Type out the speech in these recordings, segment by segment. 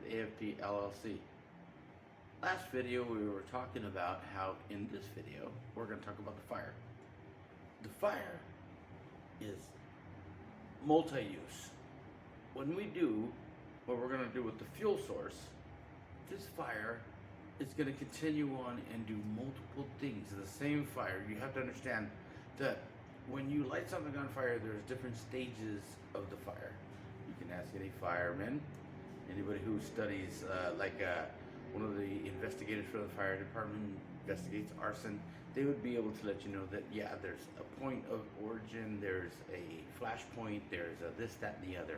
AFP LLC. Last video we were talking about how in this video we're going to talk about the fire. The fire is multi-use. When we do what we're going to do with the fuel source, this fire is going to continue on and do multiple things. The same fire, you have to understand that when you light something on fire, there's different stages of the fire. You can ask any fireman, anybody who studies one of the investigators for the fire department investigates arson, they would be able to let you know that yeah, there's a point of origin, there's a flash point, there's a this, that, and the other.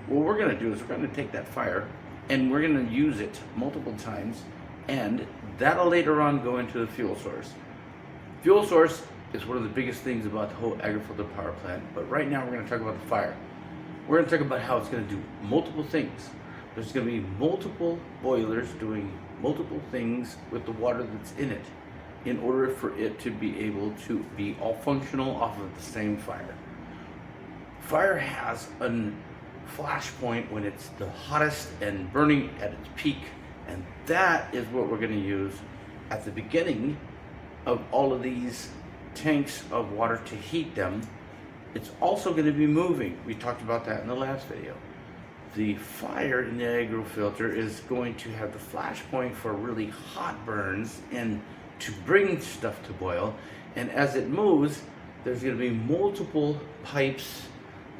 What we're going to do is we're going to take that fire and we're going to use it multiple times, and that'll later on go into the fuel source. Fuel source is one of the biggest things about the whole agricultural power plant, but right now we're going to talk about the fire. We're going to talk about how it's going to do multiple things. There's going to be multiple boilers doing multiple things with the water that's in it in order for it to be able to be all functional off of the same fire. Fire has a flash point when it's the hottest and burning at its peak, and that is what we're going to use at the beginning of all of these tanks of water to heat them. It's also going to be moving. We talked about that in the last video. The fire in the agrofilter is going to have the flash point for really hot burns and to bring stuff to boil. And as it moves, there's going to be multiple pipes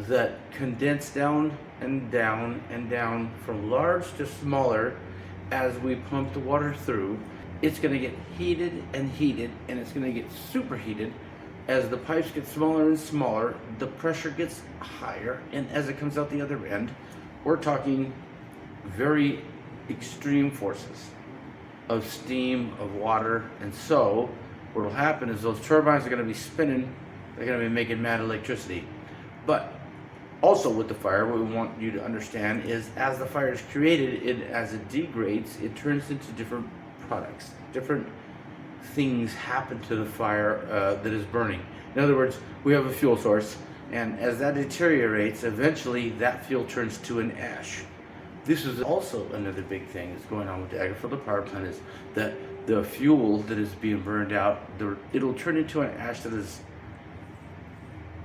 that condense down and down and down from large to smaller as we pump the water through. It's going to get heated, and it's going to get superheated. As the pipes get smaller and smaller, the pressure gets higher, and as it comes out the other end, we're talking very extreme forces of steam, of water, and so what will happen is those turbines are going to be spinning, they're going to be making mad electricity. But also with the fire, what we want you to understand is as the fire is created, as it degrades, it turns into different products. Different things happen to the fire that is burning. In other words, we have a fuel source, and as that deteriorates, eventually that fuel turns to an ash. This is also another big thing that's going on with the agricultural power plant, is that the fuel that is being burned out, it'll turn into an ash that is,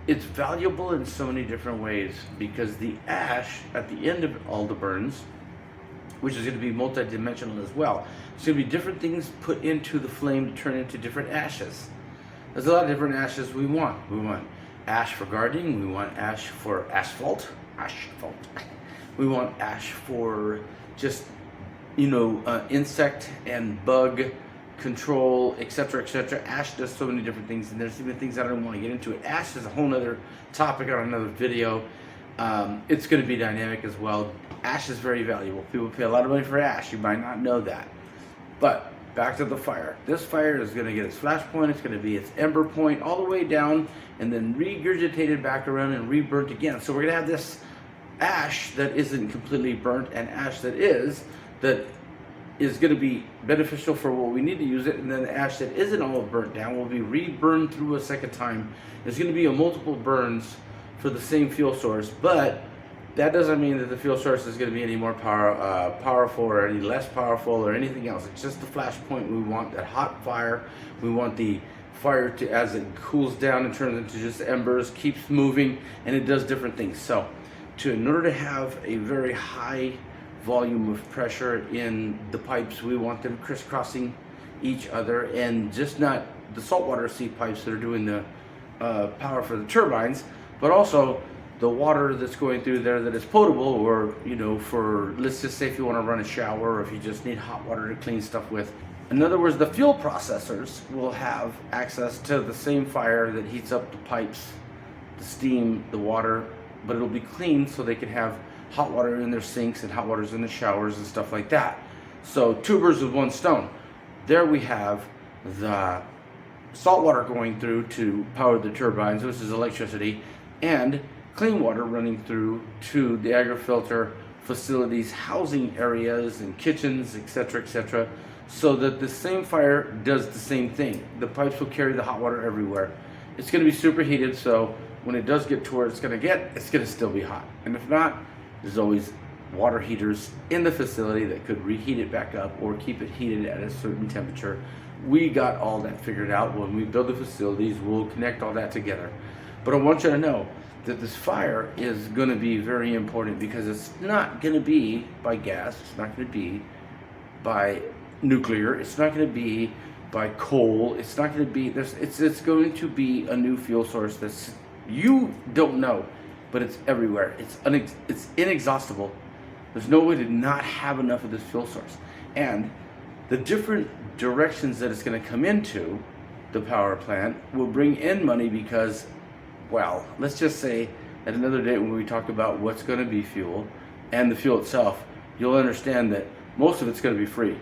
it's valuable in so many different ways, because the ash at the end of all the burns, which is going to be multidimensional as well, it's going to be different things put into the flame to turn into different ashes. There's a lot of different ashes we want. We want ash for gardening, we want ash for asphalt. We want ash for just, insect and bug control, etc., etc. Ash does so many different things, and there's even things I don't want to get into it. Ash is a whole other topic on another video. It's going to be dynamic as well. Ash is very valuable. People pay a lot of money for ash. You might not know that. But back to the fire. This fire is going to get its flash point, it's going to be its ember point all the way down, and then regurgitated back around and reburnt again. So we're going to have this ash that isn't completely burnt, and ash that is going to be beneficial for what we need to use it, and then the ash that isn't all burnt down will be reburned through a second time. There's going to be a multiple burns for the same fuel source, but that doesn't mean that the fuel source is going to be any more powerful or any less powerful or anything else. It's just the flash point. We want that hot fire. We want the fire to, as it cools down and turns into just embers, keeps moving, and it does different things. So in order to have a very high volume of pressure in the pipes, we want them crisscrossing each other, and just not the saltwater seed pipes that are doing the power for the turbines, but also the water that's going through there that is potable, or for, let's just say, if you want to run a shower, or if you just need hot water to clean stuff with. In other words, the fuel processors will have access to the same fire that heats up the pipes, the steam, the water, but it'll be clean so they can have hot water in their sinks and hot waters in the showers and stuff like that. So two birds with one stone. There we have the salt water going through to power the turbines, which is electricity, and clean water running through to the agrofilter facilities, housing areas and kitchens, etc., etc., so that the same fire does the same thing. The pipes will carry the hot water everywhere. It's going to be superheated, so when it does get to where it's going to still be hot. And if not, there's always water heaters in the facility that could reheat it back up or keep it heated at a certain temperature. We got all that figured out. When we build the facilities, we'll connect all that together. But I want you to know that this fire is going to be very important, because it's not going to be by gas, it's not going to be by nuclear, it's not going to be by coal, it's not going to be, it's going to be a new fuel source that's, you don't know, but it's everywhere. It's inexhaustible. There's no way to not have enough of this fuel source. And the different directions that it's going to come into the power plant will bring in money, because, well, let's just say at another date when we talk about what's going to be fuel and the fuel itself, you'll understand that most of it's going to be free.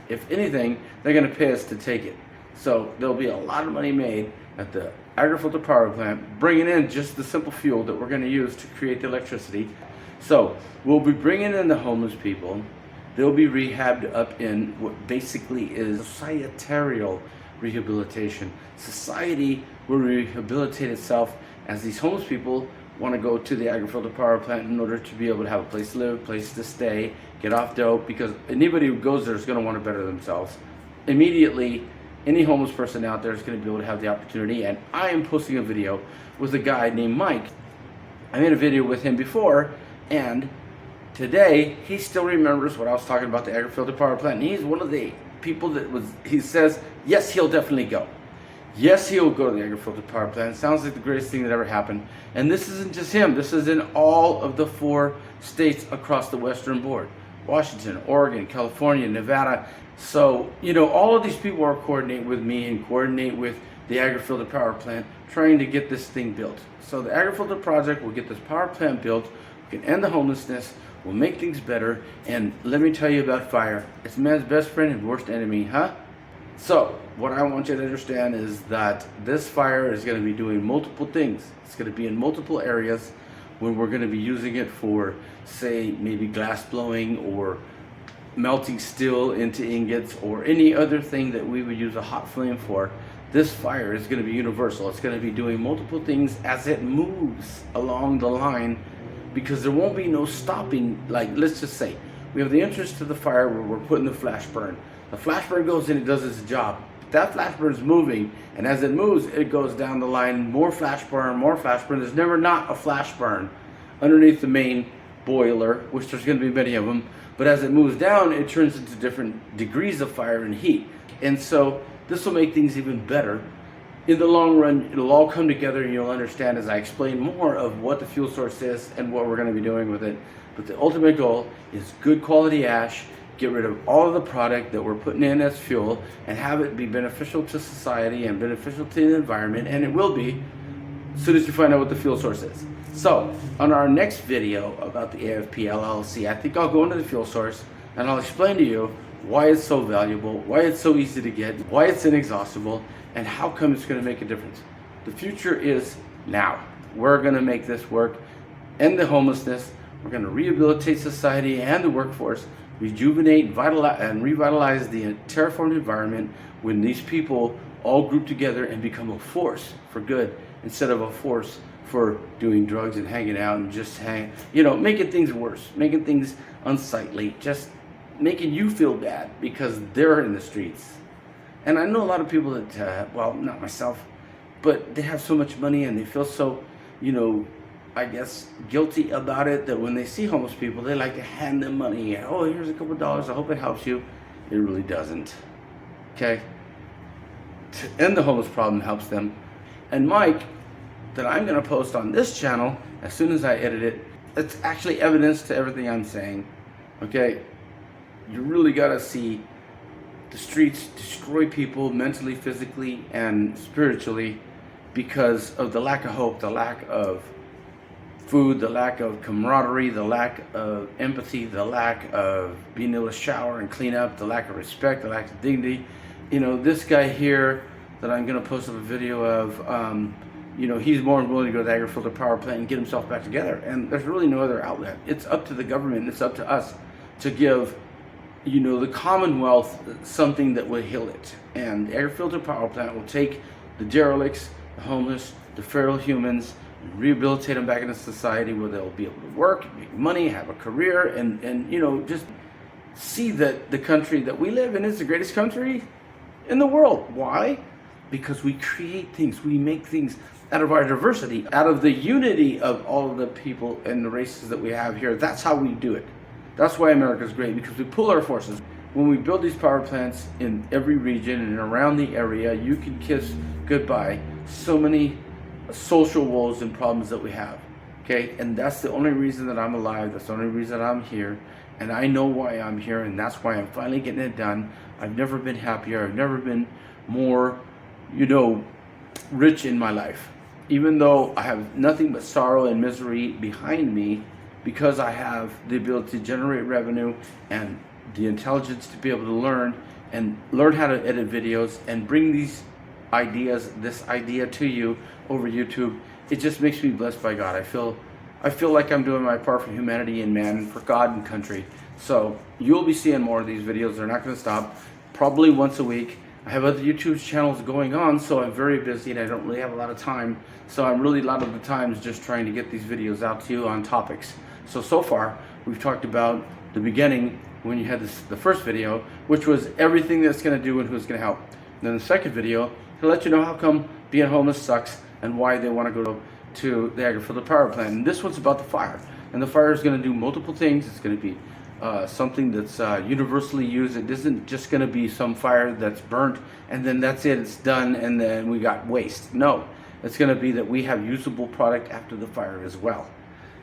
If anything, they're going to pay us to take it. So there'll be a lot of money made at the agri-filter power plant, bringing in just the simple fuel that we're going to use to create the electricity. So we'll be bringing in the homeless people. They'll be rehabbed up in what basically is societal rehabilitation. Society will rehabilitate itself as these homeless people want to go to the agri-filter power plant in order to be able to have a place to live, a place to stay, get off dope, because anybody who goes there is going to want to better themselves. Immediately, any homeless person out there is going to be able to have the opportunity. And I am posting a video with a guy named Mike. I made a video with him before, and today he still remembers what I was talking about, the agri-filter power plant. And he's one of the people that he says, yes, he'll definitely go. Yes, he'll go to the agri-filter power plant. It sounds like the greatest thing that ever happened. And this isn't just him. This is in all of the 4 states across the western board. Washington, Oregon, California, Nevada. So, you know, all of these people are coordinating with me and coordinate with the agri-filter power plant, trying to get this thing built. So the agri-filter project will get this power plant built. We can end the homelessness. We'll make things better. And let me tell you about fire. It's man's best friend and worst enemy, huh? So what I want you to understand is that this fire is going to be doing multiple things. It's going to be in multiple areas when we're going to be using it for, say, maybe glass blowing or melting steel into ingots or any other thing that we would use a hot flame for. This fire is going to be universal. It's going to be doing multiple things as it moves along the line, because there won't be no stopping. Like, let's just say we have the entrance to the fire where we're putting the flash burn. The flash burn goes in, it does its job. That flash burn is moving, and as it moves, it goes down the line, more flash burn, more flash burn. There's never not a flash burn underneath the main boiler, which there's going to be many of them. But as it moves down, it turns into different degrees of fire and heat. And so this will make things even better. In the long run, it'll all come together, and you'll understand as I explain more of what the fuel source is and what we're going to be doing with it. But the ultimate goal is good quality ash, get rid of all of the product that we're putting in as fuel, and have it be beneficial to society and beneficial to the environment, and it will be as soon as you find out what the fuel source is. So, on our next video about the AFP LLC, I think I'll go into the fuel source, and I'll explain to you why it's so valuable, why it's so easy to get, why it's inexhaustible, and how come it's going to make a difference. The future is now. We're going to make this work, end the homelessness, we're going to rehabilitate society and the workforce, rejuvenate and revitalize the terraformed environment when these people all group together and become a force for good instead of a force for doing drugs and hanging out and just making things worse, making things unsightly, just making you feel bad because they're in the streets. And I know a lot of people that, well, not myself, but they have so much money and they feel so, I guess, guilty about it, that when they see homeless people, they like to hand them money. Oh, here's a couple dollars. I hope it helps you. It really doesn't. Okay? To end the homeless problem helps them. And Mike, that I'm going to post on this channel as soon as I edit it, it's actually evidence to everything I'm saying. Okay? You really got to see the streets destroy people mentally, physically, and spiritually because of the lack of hope, the lack of food, the lack of camaraderie, the lack of empathy, the lack of being able to shower and clean up, the lack of respect, the lack of dignity. This guy here that I'm going to post up a video of, he's more than willing to go to the agri-filter power plant and get himself back together. And there's really no other outlet. It's up to the government, it's up to us to give, the Commonwealth something that will heal it. And the agri-filter power plant will take the derelicts, the homeless, the feral humans, rehabilitate them back into society where they'll be able to work, make money, have a career, and just see that the country that we live in is the greatest country in the world. Why? Because we create things, we make things out of our diversity, out of the unity of all of the people and the races that we have here. That's how we do it. That's why America's great, because we pull our forces. When we build these power plants in every region and around the area, you can kiss goodbye so many social woes and problems that we have. Okay, and that's the only reason that I'm alive. That's the only reason I'm here, and I know why I'm here, and that's why I'm finally getting it done. I've never been happier. I've never been more, rich in my life. Even though I have nothing but sorrow and misery behind me, because I have the ability to generate revenue and the intelligence to be able to learn how to edit videos and bring this idea to you over YouTube. It just makes me blessed by God. I feel like I'm doing my part for humanity and man and for God and country. So you'll be seeing more of these videos. They're not going to stop. Probably once a week. I have other YouTube channels going on, so I'm very busy and I don't really have a lot of time. So I'm really a lot of the times just trying to get these videos out to you on topics. So far, we've talked about the beginning when you had the first video, which was everything that's going to do and who's going to help. And then the second video, to let you know how come being homeless sucks and why they want to go to the Agri-Filtered Power Plant. And this one's about the fire. And the fire is going to do multiple things. It's going to be something that's universally used. It isn't just going to be some fire that's burnt and then that's it, it's done, and then we got waste. No, it's going to be that we have usable product after the fire as well.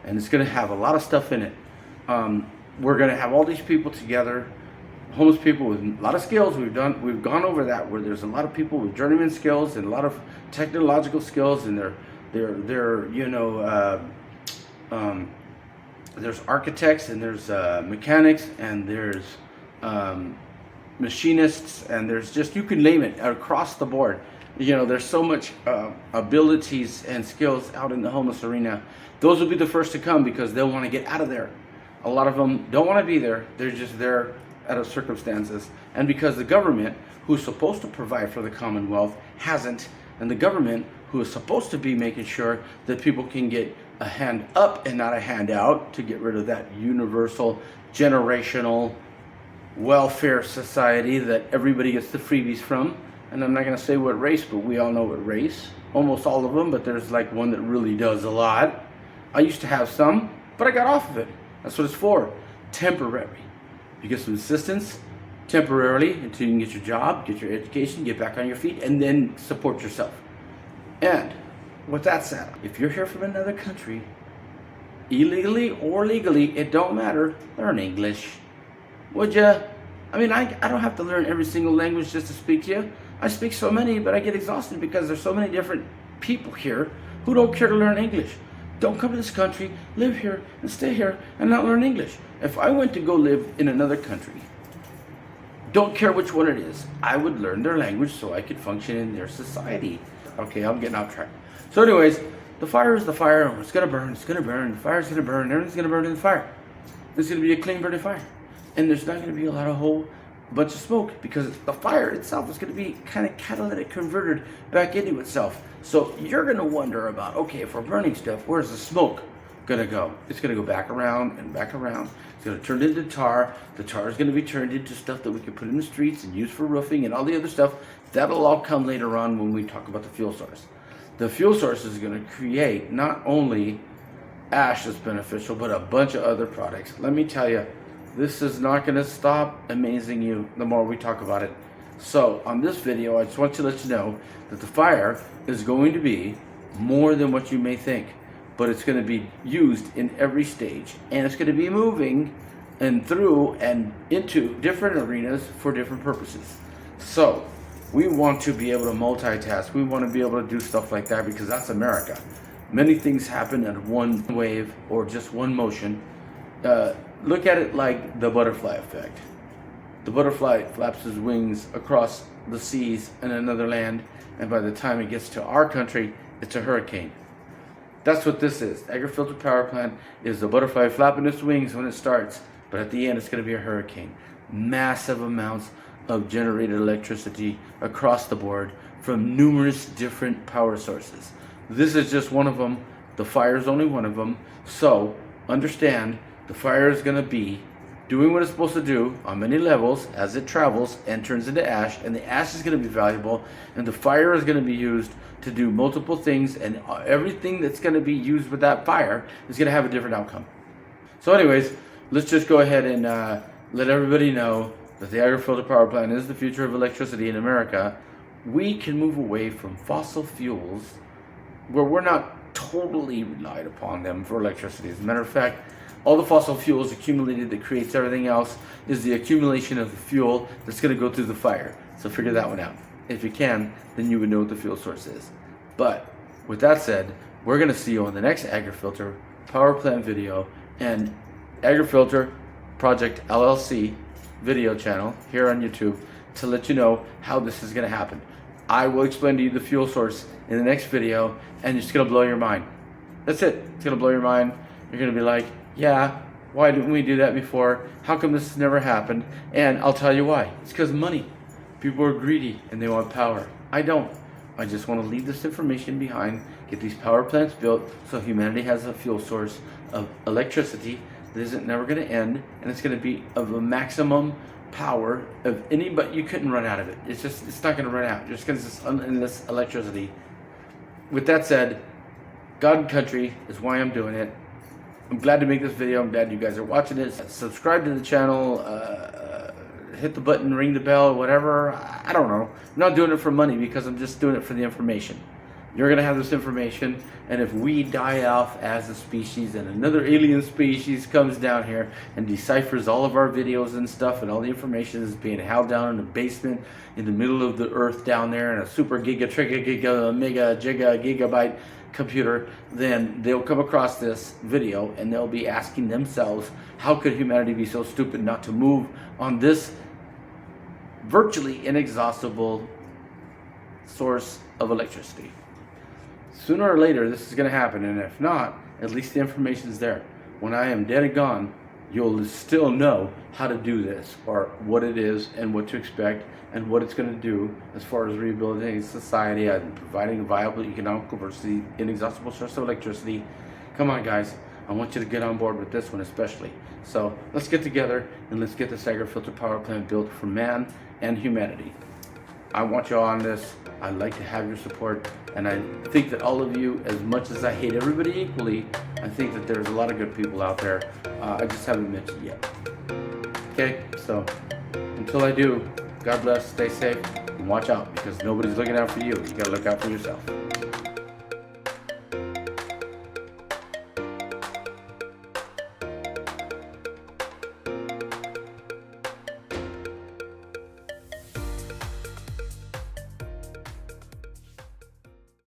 And it's going to have a lot of stuff in it. We're going to have all these people together, homeless people with a lot of skills. We've gone over that, where there's a lot of people with journeyman skills and a lot of technological skills, and there's architects, and there's mechanics, and there's machinists, and there's just, you can name it, across the board. There's so much abilities and skills out in the homeless arena. Those will be the first to come because they'll want to get out of there. A lot of them don't want to be there. They're just there out of circumstances. And because the government, who's supposed to provide for the Commonwealth, hasn't, and the government, who is supposed to be making sure that people can get a hand up and not a hand out to get rid of that universal, generational welfare society that everybody gets the freebies from. And I'm not going to say what race, but we all know what race. Almost all of them, but there's like one that really does a lot. I used to have some, but I got off of it. That's what it's for. Temporary. You get some assistance temporarily until you can get your job, get your education, get back on your feet, and then support yourself. And with that said, if you're here from another country, illegally or legally, it don't matter, learn English. Would you? I mean, I don't have to learn every single language just to speak to you. I speak so many, but I get exhausted because there's so many different people here who don't care to learn English. Don't come to this country, live here, and stay here, and not learn English. If I went to go live in another country, don't care which one it is, I would learn their language so I could function in their society. Okay, I'm getting off track. So anyways, the fire is the fire. It's going to burn. It's going to burn. The fire's going to burn. Everything's going to burn in the fire. It's going to be a clean burning fire. And there's not going to be a lot of whole bunch of smoke, because the fire itself is going to be kind of catalytic converted back into itself. So you're going to wonder about, okay, if we're burning stuff, where's the smoke going to go? It's going to go back around and back around. It's going to turn into tar. The tar is going to be turned into stuff that we can put in the streets and use for roofing and all the other stuff. That'll all come later on when we talk about the fuel source. The fuel source is going to create not only ash that's beneficial, but a bunch of other products. Let me tell you, this is not going to stop amazing you the more we talk about it. So on this video, I just want to let you know that the fire is going to be more than what you may think, but it's going to be used in every stage, and it's going to be moving and through and into different arenas for different purposes. So we want to be able to multitask. We want to be able to do stuff like that, because that's America. Many things happen at one wave or just one motion. Look at it like the butterfly effect. The butterfly flaps his wings across the seas in another land, and by the time it gets to our country, it's a hurricane. That's what this is. Agri-Filtered Power Plant is the butterfly flapping its wings when it starts, but at the end it's going to be a hurricane. Massive amounts of generated electricity across the board from numerous different power sources. This is just one of them. The fire is only one of them. So understand, the fire is going to be doing what it's supposed to do on many levels as it travels and turns into ash, and the ash is going to be valuable, and the fire is going to be used to do multiple things, and everything that's going to be used with that fire is going to have a different outcome. So anyways, let's just go ahead and let everybody know that the agri-filter power plant is the future of electricity in America. We can move away from fossil fuels where we're not totally relied upon them for electricity. As a matter of fact, all the fossil fuels accumulated that creates everything else is the accumulation of the fuel that's going to go through the fire. So figure that one out. If you can, then you would know what the fuel source is. But with that said, we're going to see you on the next agri-filter power plant video and agri-filter project LLC video channel here on YouTube to let you know how this is going to happen. I will explain to you the fuel source in the next video, and it's going to blow your mind. That's it. It's going to blow your mind. You're going to be like, yeah, why didn't we do that before? How come this has never happened? And I'll tell you why. It's because money. People are greedy and they want power. I don't. I just want to leave this information behind, get these power plants built so humanity has a fuel source of electricity that isn't never going to end, and it's going to be of a maximum power of any, but you couldn't run out of it. It's not going to run out just because it's endless electricity. With that said, God and country is why I'm doing it. I'm glad to make this video. I'm glad you guys are watching it. Subscribe to the channel, hit the button, ring the bell, whatever. I don't know. I'm not doing it for money because I'm just doing it for the information. You're going to have this information, and if we die off as a species and another alien species comes down here and deciphers all of our videos and stuff, and all the information is being held down in the basement in the middle of the earth down there in a super gigabyte computer, then they'll come across this video and they'll be asking themselves, how could humanity be so stupid not to move on this virtually inexhaustible source of electricity? Sooner or later this is going to happen, and if not, at least the information's there. When I am dead and gone, you'll still know how to do this, or what it is and what to expect and what it's going to do as far as rehabilitating society and providing a viable, economical, versus inexhaustible source of electricity. Come on, guys. I want you to get on board with this one especially. So let's get together and let's get this agri-filter power plant built for man and humanity. I want you all on this. I'd like to have your support, and I think that all of you, as much as I hate everybody equally, I think that there's a lot of good people out there. I just haven't met you yet. Okay, so until I do, God bless, stay safe, and watch out, because nobody's looking out for you. You gotta look out for yourself.